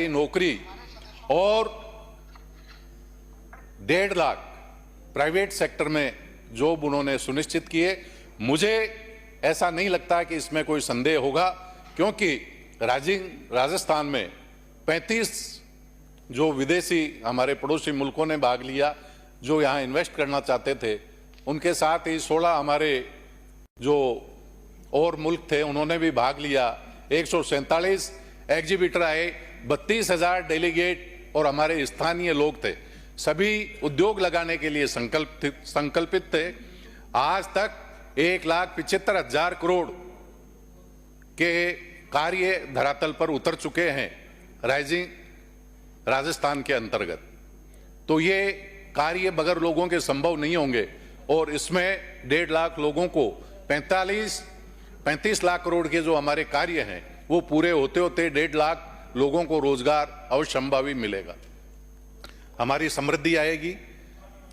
नौकरी और 1.5 lakh private sector में जॉब उन्होंने सुनिश्चित किए। मुझे ऐसा नहीं लगता कि इसमें कोई संदेह होगा, क्योंकि राजस्थान में 35 जो विदेशी हमारे पड़ोसी मुल्कों ने भाग लिया, जो यहाँ इन्वेस्ट करना चाहते थे। उनके साथ ही 16 हमारे जो और मुल्क थे उन्होंने भी भाग लिया। 147 एग्जीबिटर आए, 32,000 डेलीगेट और हमारे स्थानीय लोग थे। सभी उद्योग लगाने के लिए संकल्पित थे। आज तक 1,75,000 करोड़ के कार्य धरातल पर उतर चुके हैं राजस्थान के अंतर्गत। तो ये कार्य बगैर लोगों के संभव नहीं होंगे और इसमें 1.5 लाख लोगों को 35 लाख करोड़ के जो हमारे कार्य हैं वो पूरे होते होते 1.5 लाख लोगों को रोजगार अवश्यंभावी मिलेगा, हमारी समृद्धि आएगी।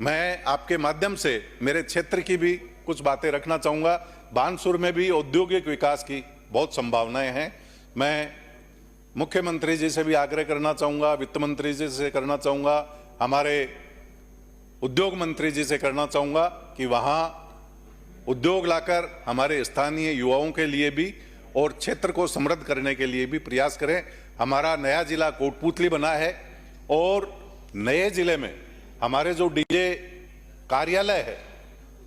मैं आपके माध्यम से मेरे क्षेत्र की भी कुछ बातें रखना चाहूँगा। बानसूर में भी औद्योगिक विकास की बहुत संभावनाएं हैं। मैं मुख्यमंत्री जी से भी आग्रह करना चाहूँगा, वित्त मंत्री जी से करना चाहूँगा, हमारे उद्योग मंत्री जी से करना चाहूँगा कि वहाँ उद्योग लाकर हमारे स्थानीय युवाओं के लिए भी और क्षेत्र को समृद्ध करने के लिए भी प्रयास करें। हमारा नया जिला कोटपूतली बना है और नए जिले में हमारे जो डीजे कार्यालय है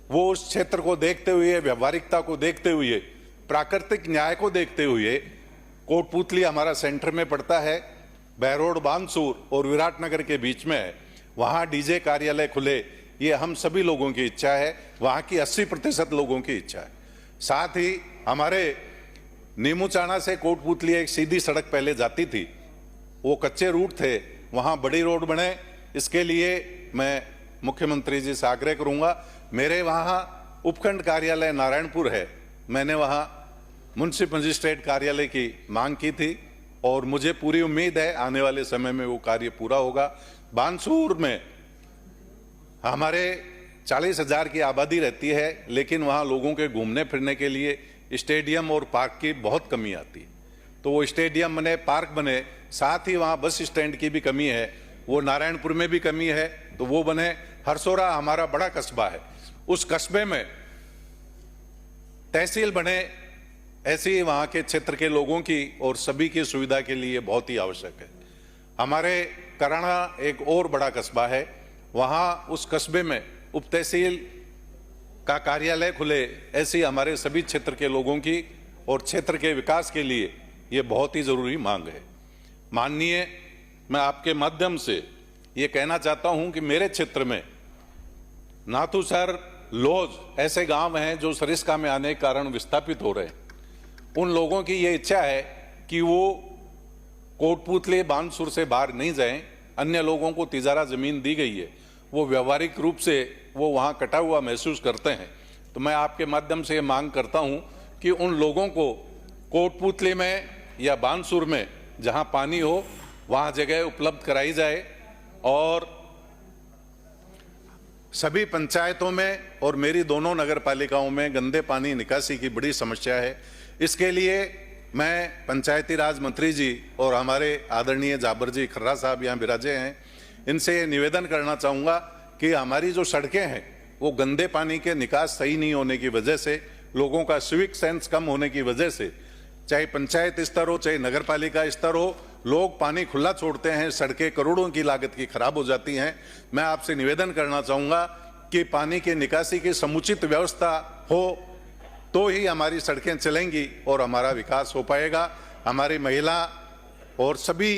वो उस क्षेत्र को देखते हुए, व्यवहारिकता को देखते हुए, प्राकृतिक न्याय को देखते हुए, कोटपूतली हमारा सेंटर में पड़ता है, बहरोड बानसूर और विराटनगर के बीच में है, वहाँ डीजे कार्यालय खुले, ये हम सभी लोगों की इच्छा है, वहाँ की 80% लोगों की इच्छा है। साथ ही हमारे नीमूचाना से कोटपूतली एक सीधी सड़क पहले जाती थी, वो कच्चे रूट थे, वहाँ बड़ी रोड बने। इसके लिए मैं मुख्यमंत्री जी से आग्रह करूँगा। मेरे वहाँ उपखंड कार्यालय नारायणपुर है, मैंने वहाँ म्युनिसिपल मजिस्ट्रेट कार्यालय की मांग की थी और मुझे पूरी उम्मीद है आने वाले समय में वो कार्य पूरा होगा। बानसूर में हमारे 40,000 की आबादी रहती है, लेकिन वहाँ लोगों के घूमने फिरने के लिए स्टेडियम और पार्क की बहुत कमी आती है। तो वो स्टेडियम बने, पार्क बने, साथ ही वहाँ बस स्टैंड की भी कमी है, वो नारायणपुर में भी कमी है, तो वो बने। हरसोरा हमारा बड़ा कस्बा है, उस कस्बे में तहसील बने, ऐसी वहाँ के क्षेत्र के लोगों की और सभी की सुविधा के लिए बहुत ही आवश्यक है। हमारे कराना एक और बड़ा कस्बा है, वहाँ उस कस्बे में उप तहसील का कार्यालय खुले, ऐसी हमारे सभी क्षेत्र के लोगों की और क्षेत्र के विकास के लिए ये बहुत ही जरूरी मांग है। माननीय, मैं आपके माध्यम से ये कहना चाहता हूँ कि मेरे क्षेत्र में नाथूसर, लोज ऐसे गांव हैं जो सरिस्का में आने के कारण विस्थापित हो रहे हैं। उन लोगों की ये इच्छा है कि वो कोटपूतली बानसूर से बाहर नहीं जाएं। अन्य लोगों को तिजारा जमीन दी गई है, वो व्यवहारिक रूप से वो वहाँ कटा हुआ महसूस करते हैं। तो मैं आपके माध्यम से ये मांग करता हूँ कि उन लोगों को कोटपूतली में या बानसूर में जहाँ पानी हो वहाँ जगह उपलब्ध कराई जाए और सभी पंचायतों में और मेरी दोनों नगर पालिकाओं में गंदे पानी निकासी की बड़ी समस्या है। इसके लिए मैं पंचायती राज मंत्री जी और हमारे आदरणीय जाबर जी खर्रा साहब यहाँ विराजे हैं, इनसे निवेदन करना चाहूँगा कि हमारी जो सड़कें हैं वो गंदे पानी के निकास सही नहीं होने की वजह से, लोगों का सिविक सेंस कम होने की वजह से, चाहे पंचायत स्तर हो चाहे नगर पालिका स्तर हो, लोग पानी खुला छोड़ते हैं, सड़कें करोड़ों की लागत की खराब हो जाती हैं। मैं आपसे निवेदन करना चाहूँगा कि पानी की निकासी की समुचित व्यवस्था हो तो ही हमारी सड़कें चलेंगी और हमारा विकास हो पाएगा, हमारी महिला और सभी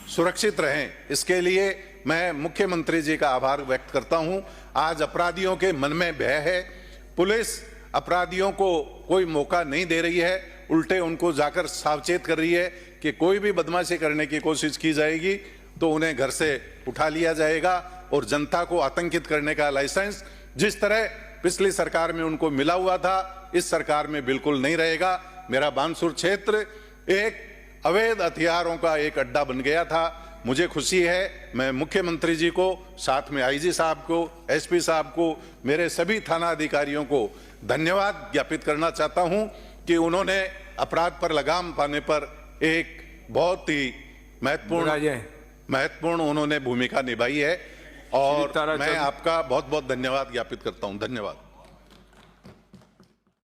सुरक्षित रहें। इसके लिए मैं मुख्यमंत्री जी का आभार व्यक्त करता हूं। आज अपराधियों के मन में भय है, पुलिस अपराधियों को कोई मौका नहीं दे रही है, उल्टे उनको जाकर सावचेत कर रही है कि कोई भी बदमाशी करने की कोशिश की जाएगी तो उन्हें घर से उठा लिया जाएगा और जनता को आतंकित करने का लाइसेंस जिस तरह पिछली सरकार में उनको मिला हुआ था, इस सरकार में बिल्कुल नहीं रहेगा। मेरा बानसूर क्षेत्र एक अवैध हथियारों का एक अड्डा बन गया था। मुझे खुशी है, मैं मुख्यमंत्री जी को, साथ में आईजी साहब को, एसपी साहब को, मेरे सभी थाना अधिकारियों को धन्यवाद ज्ञापित करना चाहता हूं कि उन्होंने अपराध पर लगाम पाने पर एक बहुत ही महत्वपूर्ण उन्होंने भूमिका निभाई है और मैं आपका बहुत बहुत धन्यवाद ज्ञापित करता हूं। धन्यवाद।